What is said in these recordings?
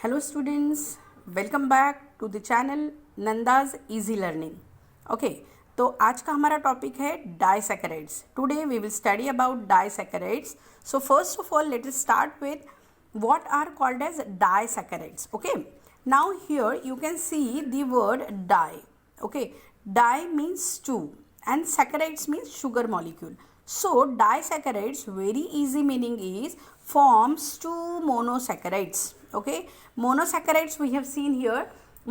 Hello students, welcome back to the channel नंदाज easy learning. Okay, तो आज का हमारा टॉपिक है disaccharides. Today we will study about disaccharides. So first of all let us start with what are called as disaccharides. Okay, now here you can see the word di. Okay, di means two and saccharides means sugar molecule. So disaccharides, very easy meaning is forms two monosaccharides. Okay, monosaccharides we have seen here.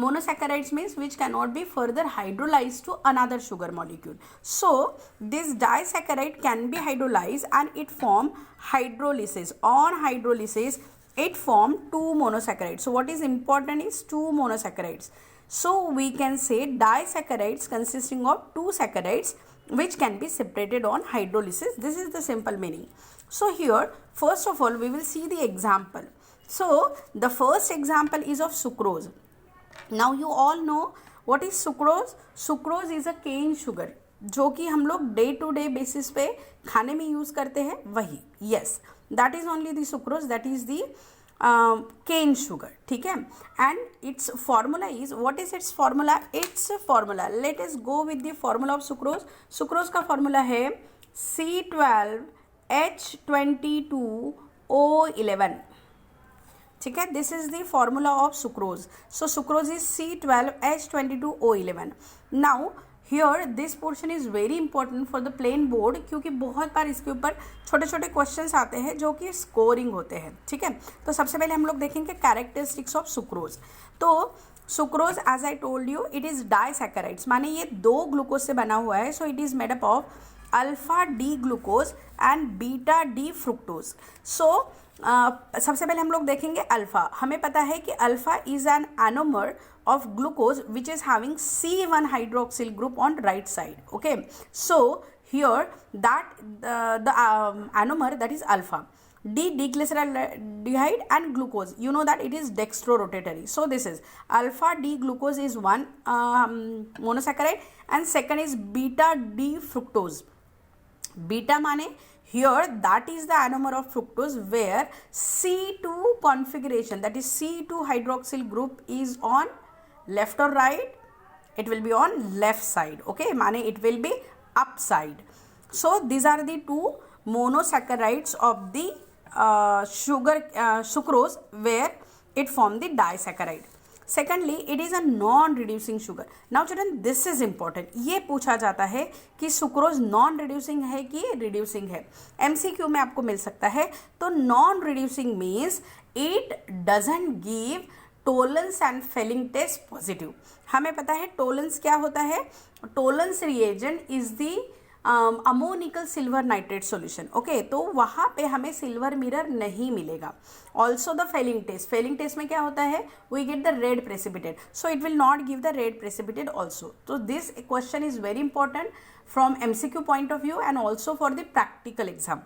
Monosaccharides means which cannot be further hydrolyzed to another sugar molecule. So this disaccharide can be hydrolyzed and it form hydrolysis. On hydrolysis it form two monosaccharides. So what is important is two monosaccharides. So we can say disaccharides consisting of two saccharides which can be separated on hydrolysis. This is the simple meaning. So here first of all we will see the example. So the first example is of sucrose. Now you all know what is sucrose. Sucrose is a cane sugar जो कि हम लोग day to day basis पे खाने में use करते हैं वही. Yes, that is only the sucrose, that is the cane sugar. ठीक है, and its formula is, what is its formula? Its formula, let us go with the formula of sucrose. Sucrose का formula है C12H22O11. ठीक है, this is the formula of sucrose. So sucrose is C12H22O11. Now here this portion is very important for the plain board, क्योंकि बहुत बार इसके ऊपर छोटे छोटे क्वेश्चंस आते हैं जो कि स्कोरिंग होते हैं. ठीक है, तो सबसे पहले हम लोग देखेंगे कैरेक्टरिस्टिक्स ऑफ सुक्रोज. तो sucrose as I told you it is disaccharides, माने ये दो ग्लूकोज से बना हुआ है. So it is made up of alpha D glucose and beta D fructose. So सबसे पहले हम लोग देखेंगे अल्फा. हमें पता है कि alpha is an anomer of glucose which is having C1 hydroxyl group on right side. Okay, so here that the anomer, that is alpha. D diglyceraldehyde and glucose, you know that it is dextrorotatory. So this is alpha D glucose is one monosaccharide and second is beta D fructose. Beta माने here that is the anomer of fructose where C2 configuration, that is C2 hydroxyl group is on left or right? It will be on left side. Okay, माने it will be upside. So these are the two monosaccharides of the sucrose where it form the disaccharide. Secondly, it is a non-reducing sugar. Now children, this is important. ये पूछा जाता है कि sucrose non reducing है कि reducing है. MCQ में आपको मिल सकता है. तो non reducing means it doesn't give Tollens and Fehling test positive. हमें पता है टोलेंस क्या होता है. Tollens reagent is the ammoniacal silver nitrate solution. Okay, तो वहाँ पे हमें सिल्वर मिरर नहीं मिलेगा. Also the Fehling test, Fehling test में क्या होता है, we get the red precipitate. So it will not give the red precipitate also. तो this question is very important from MCQ point of view and also for the practical exam.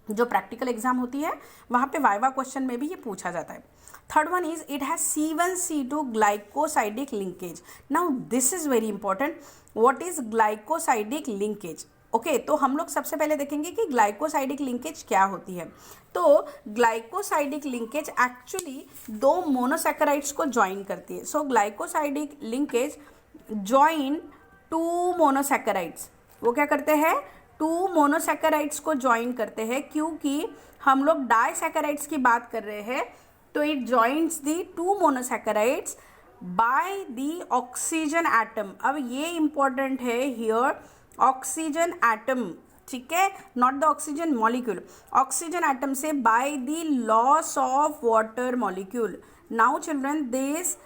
जो practical exam होती है वहाँ पे viva question में भी ये पूछा जाता है. Third one is it has C1C2 glycosidic linkage. Now this is very important. What is glycosidic linkage? Okay, तो हम लोग सबसे पहले देखेंगे कि ग्लाइकोसाइडिक लिंकेज क्या होती है. तो ग्लाइकोसाइडिक लिंकेज एक्चुअली दो मोनोसैकेराइड्स को ज्वाइन करती है. So glycosidic linkage join two monosaccharides. वो क्या करते हैं, टू मोनोसैकेराइड्स को ज्वाइन करते हैं. क्योंकि हम लोग डाइसैकेराइड्स की बात कर रहे हैं तो it joints the two monosaccharides by the oxygen atom. अब ये इंपॉर्टेंट है हियर, ऑक्सीजन एटम. ठीक है, not the oxygen molecule. Oxygen atom से by the loss of water molecule. Now children, this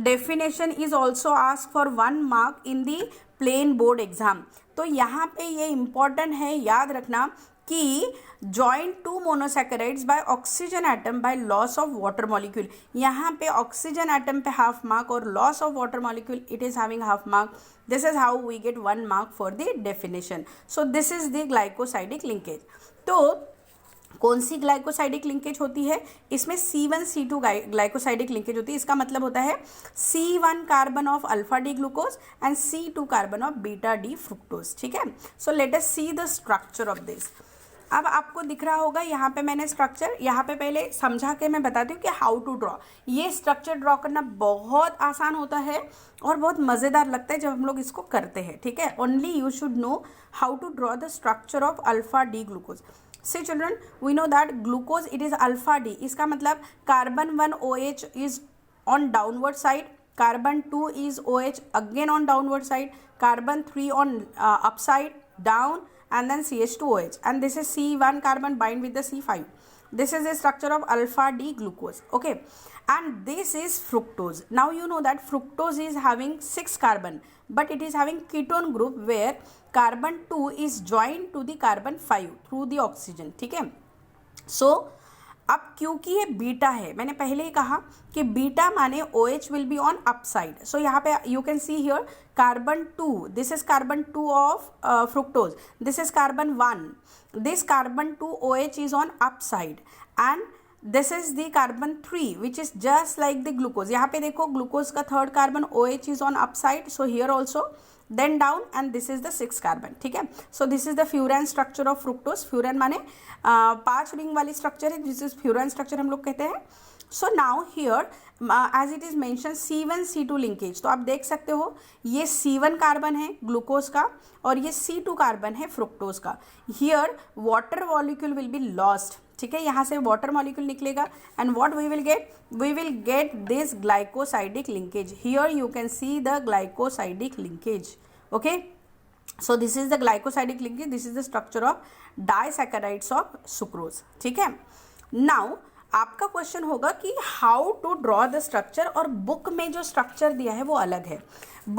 definition is also ask for 1 mark in the plain board exam. तो यहाँ पे ये इंपॉर्टेंट है, याद रखना कि joint two monosaccharides by oxygen atom by loss of water molecule. यहाँ पे ऑक्सीजन एटम पे हाफ मार्क और loss of water molecule it is having half mark. This is how we get 1 mark for the definition. So this is the glycosidic linkage. तो कौन सी glycosidic linkage होती है? इसमें C1C2 glycosidic linkage होती है. इसका मतलब होता है C1 carbon of alpha D glucose and C2 carbon of beta D fructose. ठीक है, सो let us see the structure of this. अब आपको दिख रहा होगा यहाँ पे मैंने स्ट्रक्चर, यहाँ पे पहले समझा के मैं बताती हूँ कि हाउ टू ड्रॉ। ये स्ट्रक्चर ड्रॉ करना बहुत आसान होता है और बहुत मज़ेदार लगता है जब हम लोग इसको करते हैं, ठीक है। Only you should know how to draw the structure of alpha D glucose. See children, we know that glucose it is alpha D. इसका मतलब carbon 1 OH is on downward side, carbon 2 is OH again on downward side, carbon 3 on upside down, and then CH2OH, and this is C1 carbon bind with the C5. This is the structure of alpha D glucose, okay. And this is fructose. Now you know that fructose is having 6 carbon, but it is having ketone group where carbon 2 is joined to the carbon 5 through the oxygen, ठीक है। So अब क्योंकि ये beta है, मैंने पहले ही कहा कि बीटा माने OH will be on upside. So यहाँ पे you can see here carbon 2, this is carbon 2 of fructose, this is carbon 1, this carbon 2 OH is on upside, and this is the carbon 3 which is just like the glucose. यहाँ पे देखो glucose का third carbon OH is on upside, so here also then down, and this is the 6 carbon, ठीक है। so this is the furan structure of fructose. furan माने 5 ring वाली structure है, this is furan structure हम लोग कहते हैं। so now here as it is mentioned C1 C2 linkage, तो आप देख सकते हो ये C1 कार्बन है ग्लूकोज का और ये C2 कार्बन है फ्रुक्टोज का। here water molecule will be lost, ठीक है, यहाँ से वाटर मॉलिक्यूल निकलेगा, and what we will get this glycosidic linkage. Here you can see the glycosidic linkage, okay. So this is the glycosidic linkage, this is the structure of disaccharides of sucrose, ठीक है। Now आपका question होगा कि how to draw the structure, और book में जो structure दिया है वो अलग है।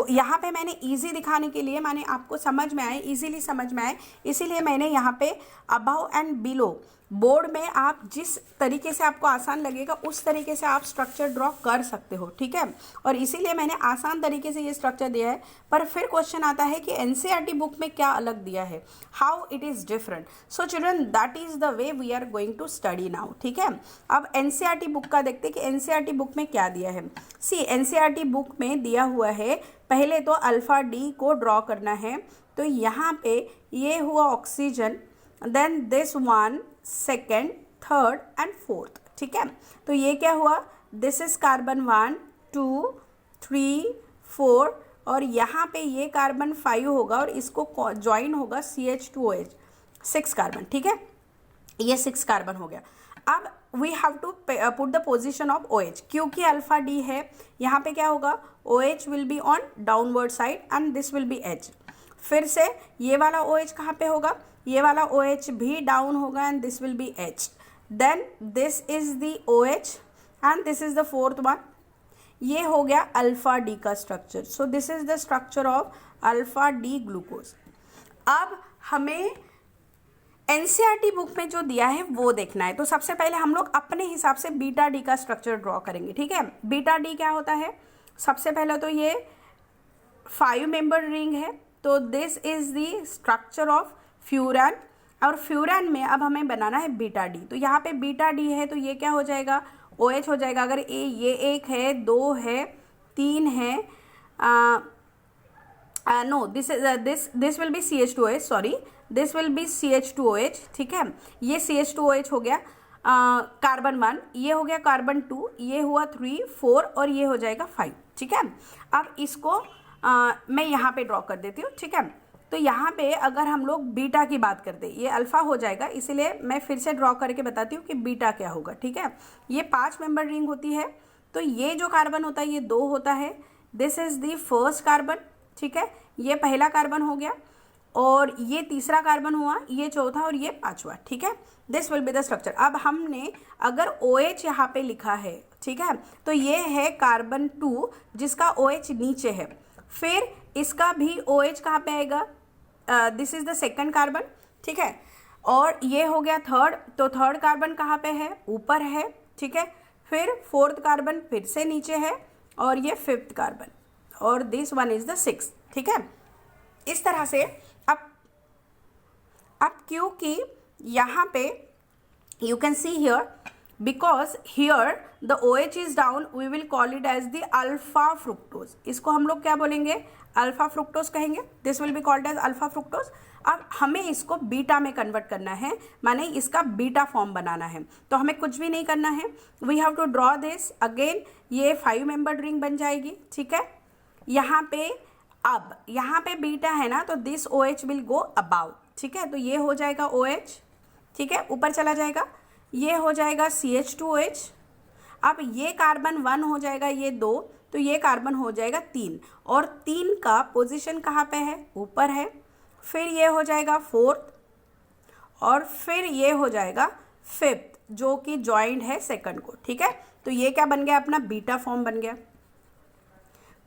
यहाँ पे मैंने इजी दिखाने के लिए, माने आपको समझ में आए, इजीली समझ में आए, इसीलिए मैंने यहाँ पे अबव एंड बिलो बोर्ड में आप जिस तरीके से आपको आसान लगेगा उस तरीके से आप स्ट्रक्चर ड्रॉ कर सकते हो, ठीक है। और इसीलिए मैंने आसान तरीके से ये स्ट्रक्चर दिया है। पर फिर क्वेश्चन आता है कि एनसीईआरटी बुक में क्या अलग दिया है, how it is different. So children that is the way we are going to study now, ठीक है। अब एनसीईआरटी बुक का देखते हैं कि एनसीईआरटी बुक में क्या दिया है। सी एनसीईआरटी बुक में दिया हुआ है, पहले तो अल्फ़ा डी को ड्रॉ करना है, तो यहाँ पे ये हुआ oxygen, then this 1 second third and fourth, ठीक है। तो ये क्या हुआ, दिस इज कार्बन 1 2 3 4, और यहाँ पे ये कार्बन 5 होगा और इसको ज्वाइन होगा CH2OH 6 कार्बन, ठीक है। ये 6 कार्बन हो गया। अब we have to put the position of OH, क्योंकि अल्फा डी है, यहाँ पे क्या होगा, OH will be on downward side and this will be H। फिर से ये वाला OH कहाँ पे होगा, ये वाला OH भी डाउन होगा and this will be H, then this is the OH and this is the fourth one. ये हो गया अल्फा डी का स्ट्रक्चर। So this is the structure of alpha D glucose. अब हमें एनसीईआरटी बुक में जो दिया है वो देखना है, तो सबसे पहले हम लोग अपने हिसाब से बीटा डी का स्ट्रक्चर ड्रॉ करेंगे, ठीक है। बीटा डी क्या होता है, सबसे पहले तो ये 5 मेंबर रिंग है, तो this is the structure of furan, और फ्यूरान में अब हमें बनाना है बीटा डी। तो यहाँ पे बीटा डी है तो ये क्या हो जाएगा, OH हो जाएगा। अगर ये 1 है, 2 है, 3 है, no this will be CH2OH, sorry this will be CH2OH, ठीक है। ये CH2OH हो गया कार्बन 1, ये हो गया कार्बन 2, ये हुआ 3 4 और ये हो जाएगा 5, ठीक है। अब इसको मैं यहाँ पे ड्रॉ कर देती हूँ, ठीक है। तो यहाँ पे अगर हम लोग बीटा की बात करते हैं, ये अल्फ़ा हो जाएगा, इसीलिए मैं फिर से ड्रॉ करके बताती हूँ कि बीटा क्या होगा, ठीक है। ये 5 मेंबर रिंग होती है, तो ये जो कार्बन होता है ये 2 होता है, this is the first carbon, ठीक है। ये पहला कार्बन हो गया, और ये तीसरा कार्बन हुआ, ये चौथा और ये 5वां, ठीक है। This will be the structure. अब हमने अगर OH यहाँ पे लिखा है, ठीक है, तो ये है कार्बन 2 जिसका OH नीचे है, फिर इसका भी OH कहाँ पे आएगा, this is the second carbon, ठीक है। और ये हो गया थर्ड, तो थर्ड कार्बन कहाँ पे है, ऊपर है, ठीक है। फिर फोर्थ कार्बन फिर से नीचे है, और ये 5th कार्बन, और this one is the 6th, ठीक है। इस तरह से अब क्योंकि यहाँ पे you can see here because here the OH is down, we will call it as the alpha fructose. इसको हम लोग क्या बोलेंगे, अल्फा फ्रुक्टोज कहेंगे। This will be called as alpha fructose. अब हमें इसको बीटा में कन्वर्ट करना है, माने इसका बीटा फॉर्म बनाना है। तो हमें कुछ भी नहीं करना है, we have to draw this again. ये 5 मेंबर्ड रिंग बन जाएगी, ठीक है। यहाँ पे अब यहाँ पे बीटा है ना, तो this OH will go above, ठीक है। तो ये हो जाएगा OH, ठीक है, ऊपर चला जाएगा। ये हो जाएगा CH2OH। अब ये कार्बन 1 हो जाएगा, ये 2, तो ये कार्बन हो जाएगा 3, और 3 का पोजीशन कहाँ पे है, ऊपर है। फिर ये हो जाएगा 4th, और फिर ये हो जाएगा 5th, जो कि जॉइंट है 2nd को, ठीक है। तो ये क्या बन गया, अपना बीटा फॉर्म बन गया।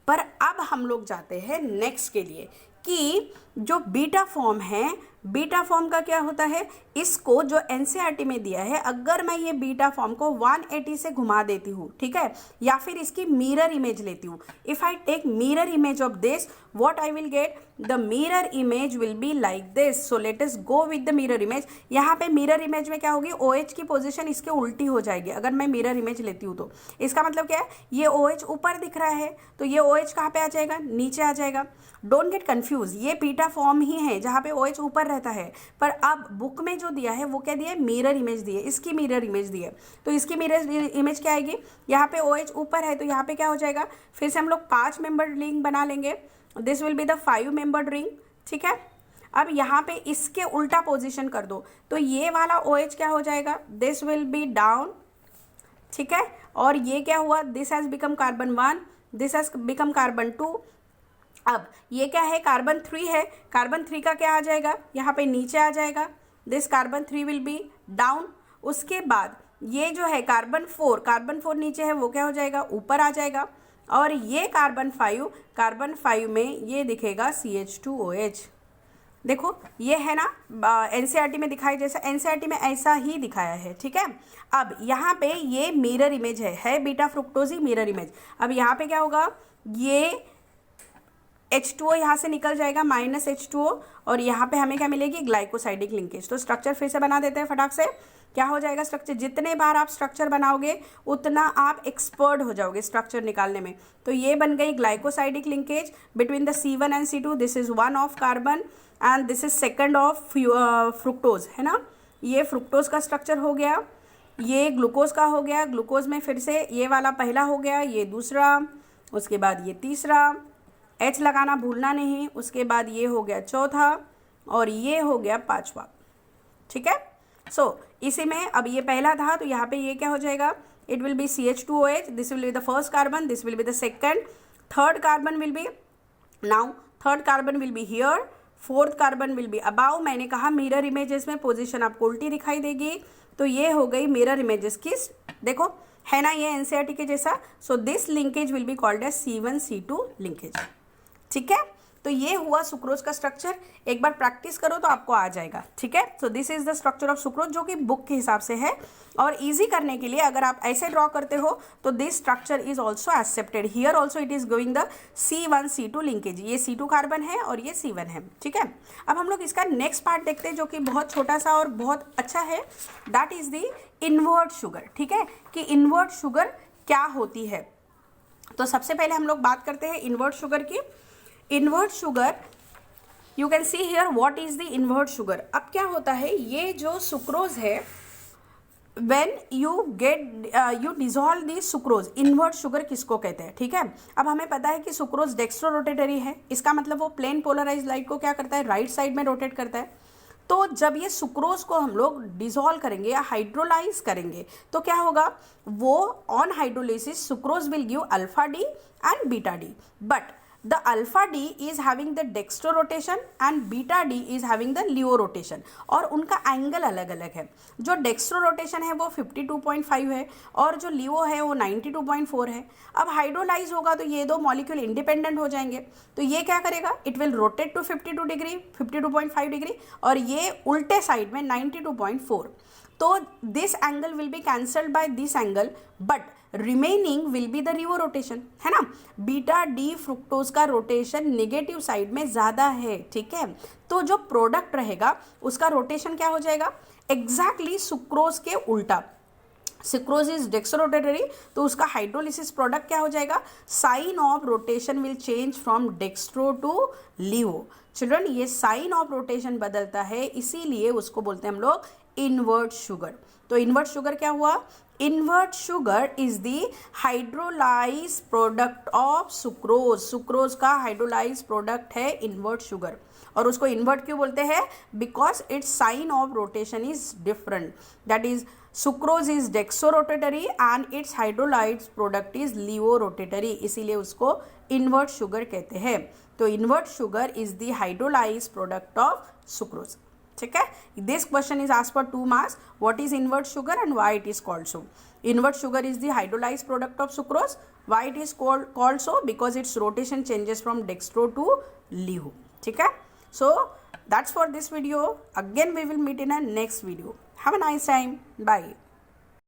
पर अब हम लोग जाते हैं नेक्स्ट के लिए कि जो बीटा फॉर्म है, बीटा फॉर्म का क्या होता है, इसको जो NCERT में दिया है, अगर मैं ये बीटा फॉर्म को 180 से घुमा देती हूँ, ठीक है, या फिर इसकी मिरर इमेज लेती हूँ, if I take mirror image of this, what I will get, the mirror image will be like this. So let us go with the mirror image. यहाँ पे मिरर इमेज में क्या होगी, OH की position इसके उल्टी हो जाएगी अगर मैं मिरर इमेज लेती हूँ तो। इसका मतलब क्या है, ये OH ऊपर दिख रहा है, तो ये OH कहाँ पे आ जाएगा, नीचे आ जाएगा। डोंट गेट कंफ्यूज, ये बीटा फॉर्म ही है जहाँ पे OH ऊपर रहता है, पर अब बुक में जो दिया है वो क्या दिया है, मिरर इमेज दी है, इसकी मिरर इमेज दी है। तो इसकी मिरर इमेज क्या आएगी, यहाँ पे OH ऊपर है, तो यहाँ पे क्या हो जाएगा, फिर से हम लोग 5 मेंबर्ड रिंग बना लेंगे। This will be the 5 membered ring, ठीक है। अब यहाँ पे इसके उल्टा पोजीशन कर दो, तो ये वाला OH क्या हो जाएगा, दिस विल बी डाउन, ठीक है। और ये क्या हुआ, this has become carbon 1, this has become carbon 2। अब ये क्या है, कार्बन 3 है, कार्बन 3 का क्या आ जाएगा, यहाँ पे नीचे आ जाएगा, this carbon 3 will be down. उसके बाद ये जो है कार्बन 4 नीचे है, वो क्या हो जाएगा, ऊपर आ जाएगा। और ये कार्बन 5 में ये दिखेगा CH2OH। देखो ये है ना, NCERT में दिखाई जैसा, NCERT में ऐसा ही दिखाया है, ठीक है। अब यहाँ पे ये मिरर इमेज है बीटा फ्रुक्टोज ही मिरर इमेज। अब यहाँ पे क्या होगा, ये H2O यहाँ से निकल जाएगा, -H2O, और यहाँ पे हमें क्या मिलेगी, ग्लाइकोसाइडिक लिंकेज। तो स्ट्रक्चर फिर से बना देते हैं फटाक से। क्या हो जाएगा स्ट्रक्चर, जितने बार आप स्ट्रक्चर बनाओगे उतना आप एक्सपर्ट हो जाओगे स्ट्रक्चर निकालने में। तो ये बन गई glycosidic linkage between the C1 and C2। This is 1 of carbon and this is 2nd of fructose, है ना। ये फ्रुक्टोज का स्ट्रक्चर हो गया, ये ग्लूकोज का हो गया, ग्लूकोज में फिर से ये वाला पहला हो गया, ये दूसरा, उसके बाद ये तीसरा, H लगाना भूलना नहीं, उसके बाद ये हो गया चौथा, और ये हो गया 5वां, ठीक है। सो इसी में अब ये पहला था, तो यहाँ पे ये क्या हो जाएगा, it will be CH2OH, this will be the first carbon, this will be the second, third carbon will be, now third carbon will be here, fourth carbon will be above. मैंने कहा मिरर इमेजेस में position आपको उल्टी दिखाई देगी, तो ये हो गई मिरर इमेजेस की, देखो है ना ये NCERT के जैसा। So this linkage will be called as C1C2 linkage, ठीक है। तो ये हुआ सुक्रोज का स्ट्रक्चर, एक बार प्रैक्टिस करो तो आपको आ जाएगा, ठीक है। सो this is the structure of sucrose, जो कि बुक के हिसाब से है। और इजी करने के लिए अगर आप ऐसे ड्रॉ करते हो तो this structure is also accepted, here also it is going the C1C2 linkage. ये C2 कार्बन है और ये C1 है, ठीक है। अब हम लोग इसका नेक्स्ट पार्ट देखते हैं, जो कि बहुत छोटा सा और बहुत अच्छा है, that is the invert sugar, ठीक है, कि इन्वर्ट शुगर क्या होती है। तो सबसे पहले हम लोग बात करते हैं इन्वर्ट शुगर की। Invert sugar, you can see here what is the invert sugar. अब क्या होता है, ये जो सुक्रोज है, when you dissolve the sucrose, invert sugar किसको कहते हैं, ठीक है। अब हमें पता है कि सुक्रोज डेक्स्ट्रो रोटेटरी है, इसका मतलब वो प्लेन पोलराइज लाइट को क्या करता है, राइट साइड में रोटेट करता है। तो जब ये सुक्रोज को हम लोग डिजोल्व करेंगे या हाइड्रोलाइज करेंगे, तो क्या होगा, वो on hydrolysis sucrose will give alpha D and beta D, but the alpha D is having the dextro rotation and beta D is having the leo rotation, और उनका एंगल अलग अलग है। जो डेक्स्ट्रो रोटेशन है वो 52.5 है और जो लियो है वो 92.4 है। अब हाइड्रोलाइज होगा तो ये दो मॉलिक्यूल इंडिपेंडेंट हो जाएंगे, तो ये क्या करेगा, it will rotate to 52 degree 52.5 degree, और ये उल्टे साइड में 92.4। तो this angle will be cancelled by this angle, but remaining will be the रियो रोटेशन, है ना। बीटा डी फ्रुक्टोज का रोटेशन नेगेटिव साइड में ज़्यादा है, ठीक है। तो जो प्रोडक्ट रहेगा उसका रोटेशन क्या हो जाएगा, एग्जैक्टली सुक्रोज के उल्टा। सिक्रोज इज डेक्सोरोटेटरी, तो उसका हाइड्रोलिसिस प्रोडक्ट क्या हो जाएगा, sign of rotation will change from dextro to levo. Children ये साइन ऑफ रोटेशन बदलता है, इसीलिए उसको बोलते हैं हम लोग इन्वर्ट शुगर। तो इन्वर्ट शुगर क्या हुआ, invert sugar is the hydrolyse product of sucrose. Sucrose का हाइड्रोलाइज प्रोडक्ट है इन्वर्ट शुगर, और उसको इन्वर्ट क्यों बोलते हैं, because its sign of rotation is different, that is sucrose is dextrorotatory and its hydrolyse product is levorotatory, इसीलिए उसको invert sugar कहते हैं। तो invert sugar is the hydrolyse product of sucrose. ठीक है, this question is asked for 2 marks, what is invert sugar and why it is called so. Invert sugar is the hydrolyse product of sucrose, why it is called so, because its rotation changes from dextro to levo. ठीक है, so that's for this video. Again we will meet in a next video. Have a nice time. Bye.